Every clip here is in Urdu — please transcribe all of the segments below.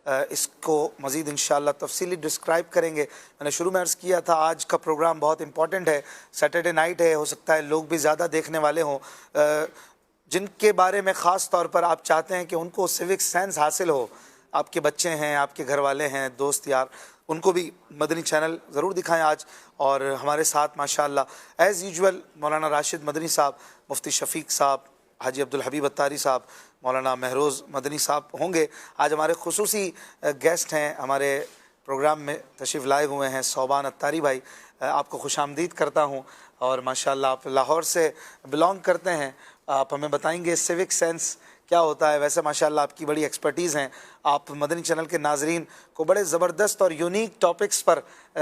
اس کو مزید انشاءاللہ تفصیلی ڈسکرائب کریں گے. میں نے شروع میں عرض کیا تھا آج کا پروگرام بہت امپورٹنٹ ہے, سیٹرڈے نائٹ ہے, ہو سکتا ہے لوگ بھی زیادہ دیکھنے والے ہوں جن کے بارے میں خاص طور پر آپ چاہتے ہیں کہ ان کو سیوک سینس حاصل ہو. آپ کے بچے ہیں, آپ کے گھر والے ہیں, دوست یار, ان کو بھی مدنی چینل ضرور دکھائیں آج. اور ہمارے ساتھ ماشاءاللہ ایز یوزول مولانا راشد مدنی صاحب, مفتی شفیق صاحب, حاجی عبدالحبیب اتاری صاحب, مولانا مہروز مدنی صاحب ہوں گے. آج ہمارے خصوصی گیسٹ ہیں, ہمارے پروگرام میں تشریف لائے ہوئے ہیں صوبان اتاری بھائی. آپ کو خوش آمدید کرتا ہوں. اور ماشاءاللہ آپ لاہور سے بلانگ کرتے ہیں, آپ ہمیں بتائیں گے سیوک سینس کیا ہوتا ہے. ویسے ماشاءاللہ آپ کی بڑی ایکسپرٹیز ہیں, آپ مدنی چینل کے ناظرین کو بڑے زبردست اور یونیک ٹاپکس پر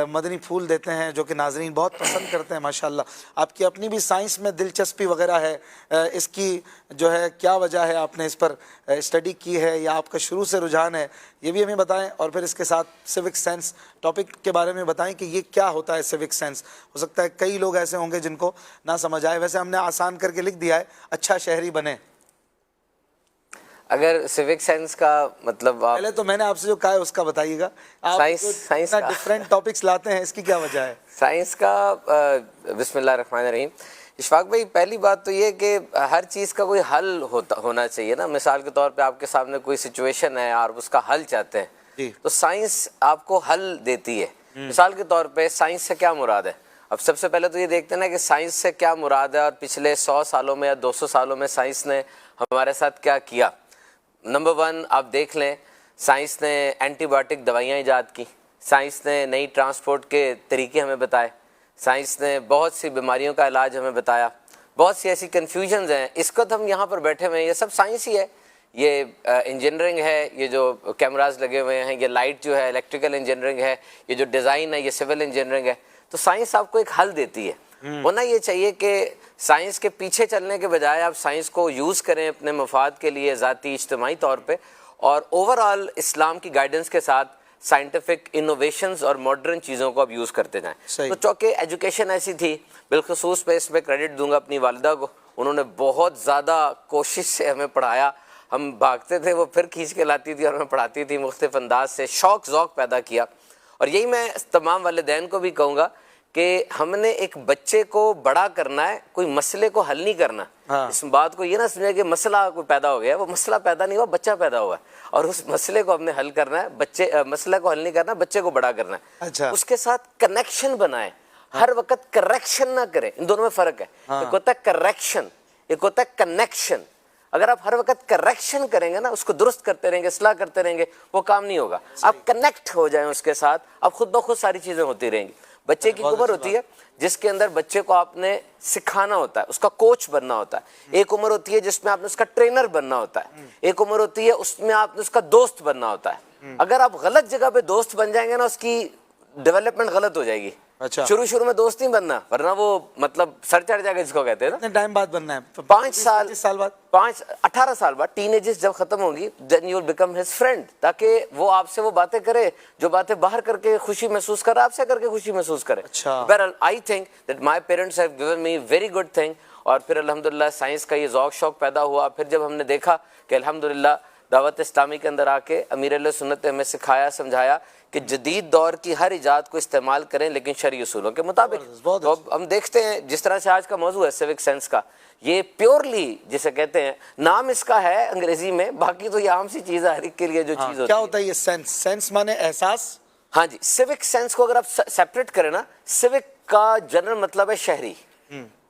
مدنی پھول دیتے ہیں جو کہ ناظرین بہت پسند کرتے ہیں ماشاءاللہ. آپ کی اپنی بھی سائنس میں دلچسپی وغیرہ ہے, اس کی جو ہے کیا وجہ ہے, آپ نے اس پر اسٹڈی کی ہے یا آپ کا شروع سے رجحان ہے, یہ بھی ہمیں بتائیں. اور پھر اس کے ساتھ سیوک سینس ٹاپک کے بارے میں بتائیں کہ یہ کیا ہوتا ہے سیوک سینس. ہو سکتا ہے کئی لوگ ایسے ہوں گے جن کو نہ سمجھ آئے. ویسے ہم نے آسان کر کے لکھ دیا ہے, اچھا شہری بنے. اگر سیوک سینس کا مطلب پہلے تو میں نے آپ سے جو کہا ہے اس کا بتائیے گا. آپ سائنس کا ڈفرینٹ ٹاپکس لاتے ہیں, اس کی کیا وجہ ہے؟ سائنس کا بسم اللہ الرحمن الرحیم. اشفاق بھائی, پہلی بات تو یہ کہ ہر چیز کا کوئی حل ہونا چاہیے نا. مثال کے طور پہ آپ کے سامنے کوئی سچویشن ہے اور اس کا حل چاہتے ہیں تو سائنس آپ کو حل دیتی ہے. مثال کے طور پہ سائنس سے کیا مراد ہے؟ اب سب سے پہلے تو یہ دیکھتے ہیں نا کہ سائنس سے کیا مراد ہے اور پچھلے 100 سالوں میں یا 200 سالوں میں سائنس نے ہمارے ساتھ کیا کیا. نمبر 1 آپ دیکھ لیں, سائنس نے اینٹی بایوٹک دوائیاں ایجاد کی, سائنس نے نئی ٹرانسپورٹ کے طریقے ہمیں بتائے, سائنس نے بہت سی بیماریوں کا علاج ہمیں بتایا, بہت سی ایسی کنفیوژنز ہیں. اس وقت ہم یہاں پر بیٹھے ہوئے ہیں, یہ سب سائنس ہی ہے. یہ انجینئرنگ ہے, یہ جو کیمراز لگے ہوئے ہیں, یہ لائٹ جو ہے الیکٹریکل انجینئرنگ ہے, یہ جو ڈیزائن ہے یہ سول انجینئرنگ ہے. تو سائنس آپ کو ایک حل دیتی ہے. ہونا یہ چاہیے کہ سائنس کے پیچھے چلنے کے بجائے آپ سائنس کو یوز کریں اپنے مفاد کے لیے, ذاتی اجتماعی طور پہ, اور اوور آل اسلام کی گائیڈنس کے ساتھ سائنٹیفک انوویشنز اور ماڈرن چیزوں کو اب یوز کرتے جائیں. تو چونکہ ایجوکیشن ایسی تھی, بالخصوص میں اس میں کریڈٹ دوں گا اپنی والدہ کو, انہوں نے بہت زیادہ کوشش سے ہمیں پڑھایا. ہم بھاگتے تھے, وہ پھر کھینچ کے لاتی تھی اور ہمیں پڑھاتی تھی مختلف انداز سے, شوق ذوق پیدا کیا. اور یہی میں تمام والدین کو بھی کہوں گا کہ ہم نے ایک بچے کو بڑا کرنا ہے, کوئی مسئلے کو حل نہیں کرنا. اس بات کو یہ نہ سمجھے کہ مسئلہ کوئی پیدا ہو گیا, وہ مسئلہ پیدا نہیں ہوا, بچہ پیدا ہوا ہے, اور اس مسئلے کو ہم نے حل کرنا ہے. مسئلہ کو حل نہیں کرنا, بچے کو بڑا کرنا ہے. اس کے ساتھ کنیکشن بنائے, ہر وقت کریکشن نہ کریں. ان دونوں میں فرق ہے. ایک ہوتا ہے کریکشن, ایک ہوتا ہے کنیکشن. اگر آپ ہر وقت کریکشن کریں گے نا, اس کو درست کرتے رہیں گے, اصلاح کرتے رہیں گے, وہ کام نہیں ہوگا. آپ کنیکٹ ہو جائیں اس کے ساتھ, اب خود بخود ساری چیزیں ہوتی رہیں گی. بچے کی عمر ہوتی ہے جس کے اندر بچے کو آپ نے سکھانا ہوتا ہے, اس کا کوچ بننا ہوتا ہے. ایک عمر ہوتی ہے جس میں آپ نے اس کا ٹرینر بننا ہوتا ہے. ایک عمر ہوتی ہے اس میں آپ نے اس کا دوست بننا ہوتا ہے. اگر آپ غلط جگہ پہ دوست بن جائیں گے نا, اس کی ڈیولپمنٹ غلط ہو جائے گی. شروع میں دوست نہیں بننا, ورنہ وہ مطلب سر چڑھ جائے گا جس کو کہتے ہیں نا. کتنے ٹائم بعد بننا ہے؟ 5 سال بعد, 18 سال بعد, ٹین ایجز جب ختم ہوگی, then you will become his friend, تاکہ وہ آپ سے وہ باتیں کرے جو باتیں باہر کر کے خوشی محسوس کر رہا, آپ سے کر کے خوشی محسوس کرے. بہرحال I think that my parents have given me very good thing. اور پھر الحمدللہ سائنس کا یہ ذوق شوق پیدا ہوا. پھر جب ہم نے دیکھا کہ الحمدللہ دعوت اسلامی کے اندر آ کے امیر علیہ سنت نے ہمیں سکھایا, سمجھایا کہ جدید دور کی ہر ایجاد کو استعمال کریں لیکن شرعی اصولوں کے مطابق. تو ہم دیکھتے ہیں جس طرح سے آج کا موضوع ہے سیوک سینس کا, یہ پیورلی جسے کہتے ہیں, نام اس کا ہے انگریزی میں, باقی تو یہ عام سی چیز ہے ہر ایک کے لیے جو چیز ہوتی ہے. کیا ہوتا ہے یہ سینس؟ سینس مانے احساس. ہاں جی, سیوک سینس کو اگر آپ سیپریٹ کریں نا, سیوک کا جنرل مطلب ہے شہری,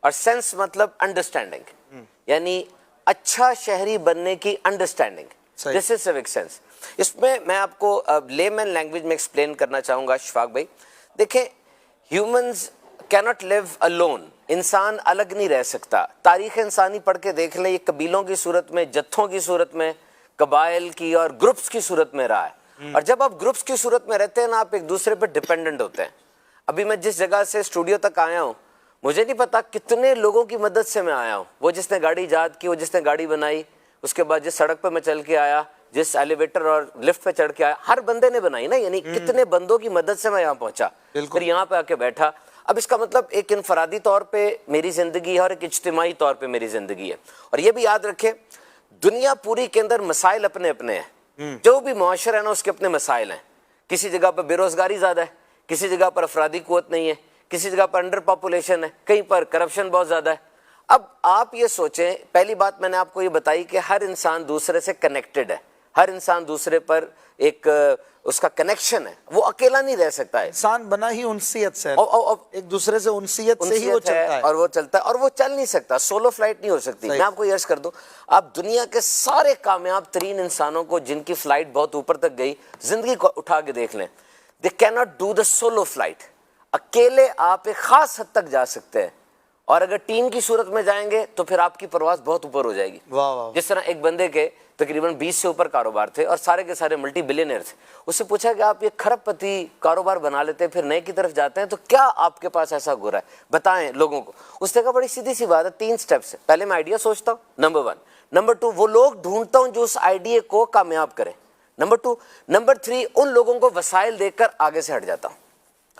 اور سینس مطلب انڈرسٹینڈنگ, یعنی اچھا شہری بننے کی انڈرسٹینڈنگ. دس از سیوک سینس. اس میں آپ کو لے مین لینگویج میں ایکسپلین کرنا چاہوں گا اشفاق بھائی. دیکھیں, ہیومنز کینٹ لیو الون, انسان الگ نہیں رہ سکتا. تاریخ انسانی پڑھ کے دیکھ لیں, یہ قبیلوں کی صورت میں, جتھوں کی صورت میں, قبائل کی اور گروپس کی صورت میں رہا ہے. اور جب آپ گروپس کی صورت میں رہتے ہیں نا, آپ ایک دوسرے پہ ڈیپینڈنٹ ہوتے ہیں. ابھی میں جس جگہ سے اسٹوڈیو تک آیا ہوں, مجھے نہیں پتا کتنے لوگوں کی مدد سے میں آیا ہوں. وہ جس نے گاڑی ایجاد کی, وہ جس نے گاڑی بنائی, اس کے بعد جس سڑک پہ میں چل کے آیا, جس ایلیویٹر اور لفٹ پہ چڑھ کے آیا, ہر بندے نے بنائی نا. یعنی کتنے بندوں کی مدد سے میں یہاں پہنچا, پھر یہاں پہ آ کے بیٹھا. اب اس کا مطلب ایک انفرادی طور پہ میری زندگی ہے اور ایک اجتماعی طور پہ میری زندگی ہے. اور یہ بھی یاد رکھیں, دنیا پوری کے اندر مسائل اپنے اپنے ہیں. جو بھی معاشرہ ہے نا اس کے اپنے مسائل ہیں. کسی جگہ پر بے روزگاری زیادہ ہے, کسی جگہ پر افرادی قوت نہیں ہے, کسی جگہ پر انڈر پاپولیشن ہے, کہیں پر کرپشن بہت زیادہ ہے. اب آپ یہ سوچیں, پہلی بات میں نے آپ کو یہ بتائی کہ ہر انسان دوسرے سے کنیکٹڈ ہے, ہر انسان دوسرے پر ایک اس کا کنیکشن ہے, وہ اکیلا نہیں رہ سکتا ہے. انسان بنا ہی انسیت سے, اور ایک دوسرے سے انسیت سے ہی وہ انسیت ہے, چلتا ہے. اور وہ چلتا ہے, اور وہ چل نہیں سکتا, سولو فلائٹ نہیں ہو سکتی. میں آپ کو یہ عرض کر دوں, آپ دنیا کے سارے کامیاب ترین انسانوں کو جن کی فلائٹ بہت اوپر تک گئی, زندگی کو اٹھا کے دیکھ لیں, دے کی not do the solo flight. اکیلے آپ ایک خاص حد تک جا سکتے ہیں, اور اگر ٹیم کی صورت میں جائیں گے تو پھر آپ کی پرواز بہت اوپر ہو جائے گی. واہ واہ. جس طرح ایک بندے کے تقریباً 20 سے اوپر کاروبار تھے اور سارے کے سارے ملٹی بلینئر تھے. اس سے پوچھا کہ آپ یہ کھرب پتی کاروبار بنا لیتے ہیں, پھر نئے کی طرف جاتے ہیں, تو کیا آپ کے پاس ایسا گرا ہے, بتائیں لوگوں کو. اس نے کہا بڑی سیدھی سی بات ہے, 3 سٹیپس ہے. پہلے میں آئیڈیا سوچتا ہوں, نمبر 1. نمبر 2, وہ لوگ ڈھونڈتا ہوں جو اس آئیڈیا کو کامیاب کریں. نمبر 2. نمبر 3, ان لوگوں کو وسائل دے کر آگے سے ہٹ جاتا ہوں.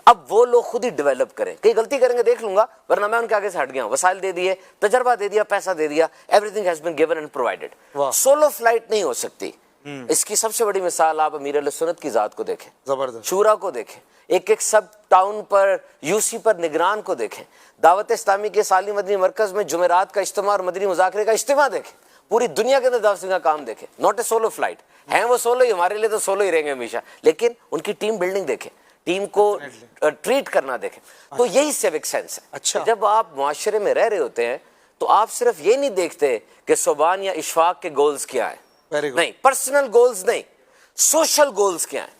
اب وہ لوگ خود ہی ڈیولپ کریں, کئی غلطی کریں گے دیکھ لوں گا, ورنہ میں ان کے آگے سے ہٹ گیا ہوں. وسائل دے دیے, تجربہ دے دیا, پیسہ دے دیا, everything has been given and provided. Solo flight نہیں ہو سکتی. اس کی سب سے بڑی مثال آپ امیر علیہ سنت کی ذات کو دیکھیں, زبردست. شورا کو دیکھیں, ایک ایک سب ٹاؤن پر یوسی پر نگران کو دیکھیں, دعوت اسلامی کے سالی مدنی مرکز میں جمعرات کا اجتماع اور مدنی مذاکرے کا اجتماع دیکھیں, پوری دنیا کے اندر دعوت کا کام دیکھیں. ناٹ اے سولو فلائٹ, ہیں وہ سولو ہی, ہمارے لیے تو سولو ہی رہیں گے ہمیشہ, لیکن ان کی ٹیم بلڈنگ دیکھیں, ٹیم کو ٹریٹ کرنا دیکھیں. تو یہی سیوک سینس ہے. اچھا, جب آپ معاشرے میں رہ رہے ہوتے ہیں تو آپ صرف یہ نہیں دیکھتے کہ صوبان یا اشفاق کے گولز کیا ہیں, نہیں, پرسنل گولز نہیں, سوشل گولز کیا ہیں,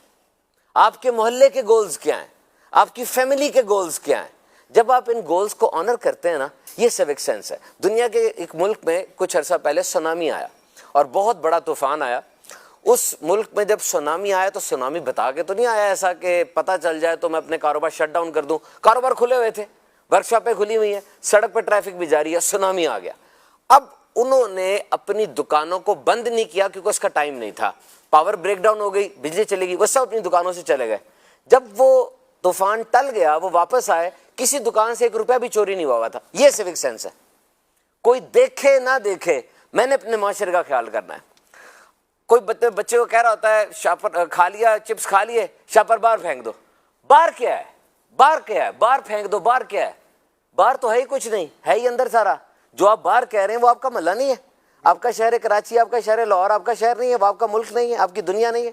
آپ کے محلے کے گولز کیا ہیں, آپ کی فیملی کے گولز کیا ہیں. جب آپ ان گولز کو آنر کرتے ہیں نا, یہ سیوک سینس ہے. دنیا کے ایک ملک میں کچھ عرصہ پہلے سونامی آیا اور بہت بڑا طوفان آیا. اس ملک میں جب سونامی آیا تو سونامی بتا کے تو نہیں آیا ایسا کہ پتہ چل جائے تو میں اپنے کاروبار شٹ ڈاؤن کر دوں. کاروبار کھلے ہوئے تھے, ورک شاپیں کھلی ہوئی ہیں, سڑک پہ ٹریفک بھی جاری ہے, سونامی آ گیا. اب انہوں نے اپنی دکانوں کو بند نہیں کیا کیونکہ اس کا ٹائم نہیں تھا, پاور بریک ڈاؤن ہو گئی, بجلی چلے گی, وہ سب اپنی دکانوں سے چلے گئے. جب وہ طوفان ٹل گیا, وہ واپس آئے, کسی دکان سے 1 روپیہ بھی چوری نہیں ہوا تھا. یہ سیوک سینس ہے. کوئی دیکھے نہ دیکھے, میں نے اپنے معاشرے کا خیال کرنا ہے. کوئی بچے کو کہہ رہا ہوتا ہے شاپر کھا لیا, چپس کھا لیے, شاپر باہر پھینک دو. باہر کیا ہے, باہر کیا ہے, باہر پھینک دو. باہر کیا ہے, باہر تو ہے ہی کچھ نہیں, ہے ہی اندر سارا. جو آپ باہر کہہ رہے ہیں وہ آپ کا محلہ نہیں ہے, آپ کا شہر کراچی, آپ کا شہر لاہور آپ کا شہر نہیں ہے, وہ آپ کا ملک نہیں ہے, آپ کی دنیا نہیں ہے.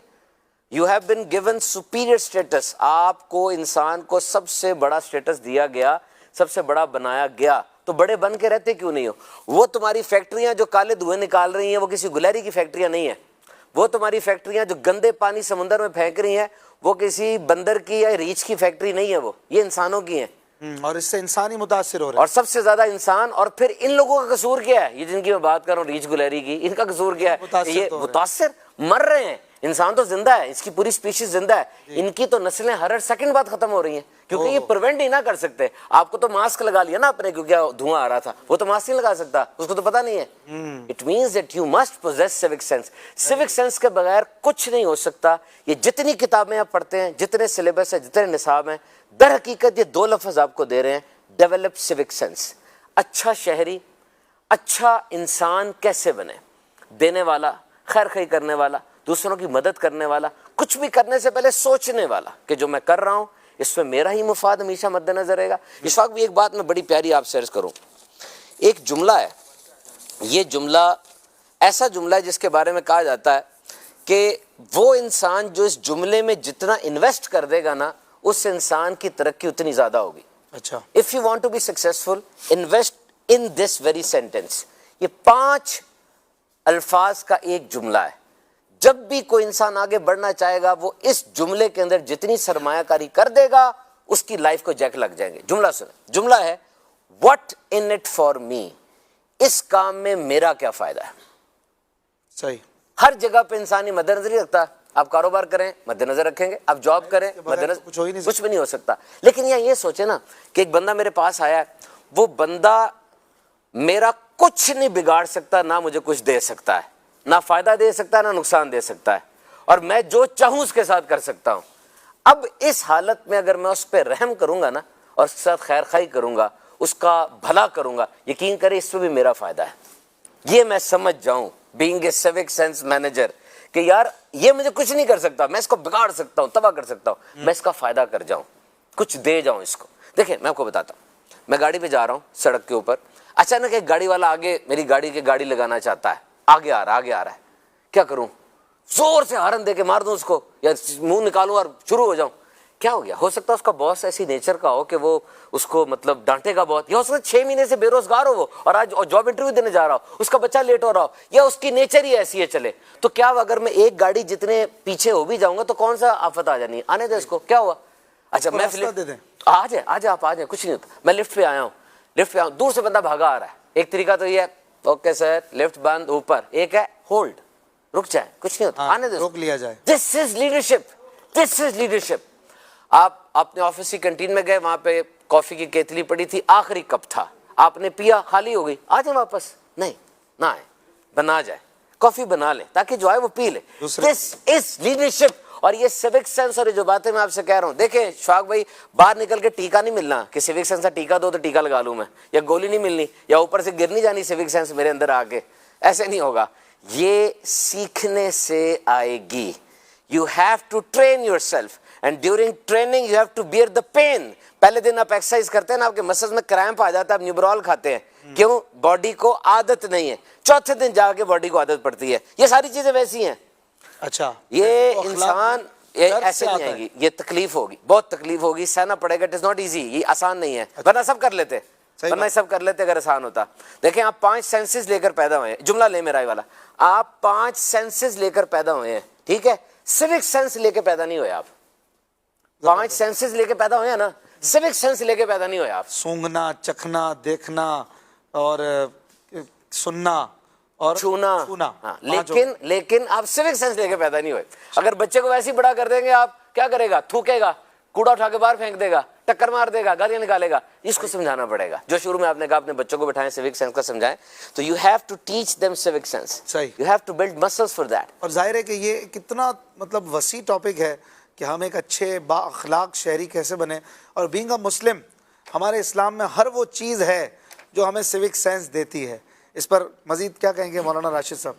You have been given superior status. آپ کو انسان کو سب سے بڑا اسٹیٹس دیا گیا, سب سے بڑا بنایا گیا, تو بڑے بن کے رہتے کیوں نہیں ہو؟ وہ تمہاری فیکٹریاں جو کالے دھوئیں نکال رہی ہیں وہ کسی گلہری کی فیکٹریاں نہیں ہیں. وہ تمہاری فیکٹریاں جو گندے پانی سمندر میں پھینک رہی ہیں وہ کسی بندر کی یا ریچھ کی فیکٹری نہیں ہے, وہ یہ انسانوں کی ہیں. اور اس سے انسان ہی متاثر ہو رہا ہے, اور سب سے زیادہ انسان. اور پھر ان لوگوں کا قصور کیا ہے, یہ جن کی میں بات کر رہا ہوں ریچھ گلہری کی, ان کا قصور کیا ہے؟ یہ متاثر مر رہے ہیں. انسان تو زندہ ہے, اس کی پوری سپیشیز زندہ ہے, ان کی تو نسلیں ہر سیکنڈ بعد ختم ہو رہی ہیں کیونکہ یہ پریونٹ ہی نہ کر سکتے. آپ کو تو ماسک لگا لیا نا اپنے کیونکہ دھواں آ رہا تھا, وہ تو ماسک نہیں لگا سکتا, اس کو تو پتہ نہیں ہے. It means that you must possess civic sense. Civic sense کے بغیر کچھ نہیں ہو سکتا. یہ جتنی کتابیں آپ پڑھتے ہیں, جتنے سلیبس ہیں, جتنے نصاب ہیں, در حقیقت یہ 2 لفظ آپ کو دے رہے ہیں, ڈیولپ سیوک سینس. اچھا شہری, اچھا انسان کیسے بنے, دینے والا, خیر خواہی کرنے والا, دوسروں کی مدد کرنے والا, کچھ بھی کرنے سے پہلے سوچنے والا کہ جو میں کر رہا ہوں اس میں میرا ہی مفاد ہمیشہ مد نظر رہے گا. اس وقت بھی ایک بات میں بڑی پیاری آپ سے عرض کروں. ایک جملہ ہے, یہ جملہ ایسا جملہ ہے جس کے بارے میں کہا جاتا ہے کہ وہ انسان جو اس جملے میں جتنا انویسٹ کر دے گا نا, اس انسان کی ترقی اتنی زیادہ ہوگی. اچھا, If you want to be successful, invest in this very sentence. یہ 5 الفاظ کا ایک جملہ ہے. جب بھی کوئی انسان آگے بڑھنا چاہے گا وہ اس جملے کے اندر جتنی سرمایہ کاری کر دے گا اس کی لائف کو جیک لگ جائیں گے. جملہ سنیں, جملہ ہے what in it for me. اس کام میں میرا کیا فائدہ ہے. صحیح. ہر جگہ پہ انسانی مد نظر نہیں رکھتا. آپ کاروبار کریں مد نظر رکھیں گے, آپ جاب کریں مد نظر, کچھ بھی نہیں ہو سکتا. لیکن یہ سوچے نا کہ ایک بندہ میرے پاس آیا ہے, وہ بندہ میرا کچھ نہیں بگاڑ سکتا, نہ مجھے کچھ دے سکتا ہے, نہ فائدہ دے سکتا ہے, نہ نقصان دے سکتا ہے, اور میں جو چاہوں اس کے ساتھ کر سکتا ہوں. اب اس حالت میں اگر میں اس پہ رحم کروں گا نا, اور اس کے ساتھ خیر خواہی کروں گا, اس کا بھلا کروں گا, یقین کرے اس پہ بھی میرا فائدہ ہے. یہ میں سمجھ جاؤں being a civic sense manager کہ یار یہ مجھے کچھ نہیں کر سکتا, میں اس کو بگاڑ سکتا ہوں, تباہ کر سکتا ہوں, میں اس کا فائدہ کر جاؤں, کچھ دے جاؤں اس کو. دیکھیں میں آپ کو بتاتا ہوں, میں گاڑی پہ جا رہا ہوں سڑک کے اوپر, اچانک ایک گاڑی والا آگے میری گاڑی کے گاڑی لگانا چاہتا ہے, آگے آ رہا ہے, کیا کروں؟ زور سے ہارن دے کے مار دوں اس کو, یا منہ نکالوں اور شروع ہو جاؤں؟ کیا ہو گیا؟ ہو سکتا ہے اس کا باس ایسی نیچر کا ہو کہ وہ اس کو مطلب ڈانٹے گا بہت, یا اس میں 6 مہینے سے بے روزگار ہو وہ, اور آج جاب انٹرویو دینے جا رہا ہو, اس کا بچہ لیٹ ہو رہا ہو, یا اس کی نیچر ہی ایسی ہے چلے, تو کیا اگر میں ایک گاڑی جتنے پیچھے ہو بھی جاؤں گا تو کون سا آفت آ جانی ہے؟ آنے دے اس کو, کیا ہوا؟ اچھا میں آ جائے آپ آ جائیں, کچھ نہیں ہوتا. میں لفٹ پہ آیا ہوں, دور سے بندہ بھاگا آ رہا ہے. ایک طریقہ تو یہ ہے, اوکے سر لفٹ بند اوپر, ایک ہے ہولڈ, رک جائے, کچھ نہیں ہوتا, آنے دے, روک لیا جائے. This is leadership, this is leadership. آپ اپنے آفس کی کنٹین میں گئے, وہاں پہ کافی کی کیتلی پڑی تھی, آخری کپ تھا, آپ نے پیا, خالی ہو گئی, آ جائیں واپس, نہیں نہ آئے, بنا جائے, کافی بنا لیں تاکہ جو آئے وہ پی لے. دس از لیڈرشپ. اور یہ سیوک سینس, اور جو باتیں میں آپ سے کہہ رہا ہوں, دیکھیں شفاق بھائی, باہر نکل کے ٹیکا نہیں ملنا کہ سیوک سینس کا ٹیکا دو تو ٹیکا لگا لوں میں, یا گولی نہیں ملنی, یا اوپر سے گر نہیں جانی سیوک سینس میرے اندر آ کے, ایسے نہیں ہوگا. یہ سیکھنے سے آئے گی. You have to train yourself, and during training you have to bear the pain. پہلے دن آپ ایکسرسائز کرتے ہیں نا, آپ کے مسلز میں کریمپ آ جاتا ہے, آپ نیوبرال کھاتے ہیں, کیوں؟ باڈی کو عادت نہیں ہے, چوتھے دن جا کے باڈی کو عادت پڑتی ہے. یہ ساری چیزیں ویسی ہیں. اچھا, یہ انسان ایسے نہیں آئے گی, یہ تکلیف ہوگی, بہت تکلیف ہوگی, سہنا پڑے گا. اٹ از ناٹ ایزی, یہ آسان نہیں ہے, ورنہ سب کر لیتے, ورنہ سب کر لیتے اگر آسان ہوتا. دیکھیں آپ 5 سینسز لے کر پیدا ہوئے ہیں, جملہ لے میرا والا, آپ 5 سینسز لے کر پیدا ہوئے ہیں, ٹھیک ہے؟ سیوک سینس لے کے پیدا نہیں ہوئے آپ. 5 سینسز لے کے پیدا ہوئے ہیں نا, سیوک سینس لے کے پیدا نہیں ہوئے آپ. سونگنا, چکھنا, دیکھنا اور سننا اور چھونا. لیکن آپ سیوک سینس لے کے پیدا نہیں ہوئے. اگر بچے کو ویسے ہی بڑا کر دیں گے آپ, کیا کرے گا؟ تھوکے گا, کوڑا اٹھا کے باہر پھینک دے گا, ٹکر مار دے گا, گالیاں نکالے گا. اس کو سمجھانا پڑے گا. جو شروع میں آپ نے کہا اپنے بچوں کو بٹھائیں, سیوک سینس کا سمجھائیں, تو you have to teach them civic sense. You have to build muscles for that. اور ظاہر ہے کہ یہ کتنا مطلب وسیع ٹاپک ہے کہ ہم ایک اچھے با اخلاق شہری کیسے بنے. اور بینگ اے مسلم, ہمارے اسلام میں ہر وہ چیز ہے جو ہمیں سیوک سینس دیتی ہے. اس پر مزید کیا کہیں گے مولانا راشد صاحب؟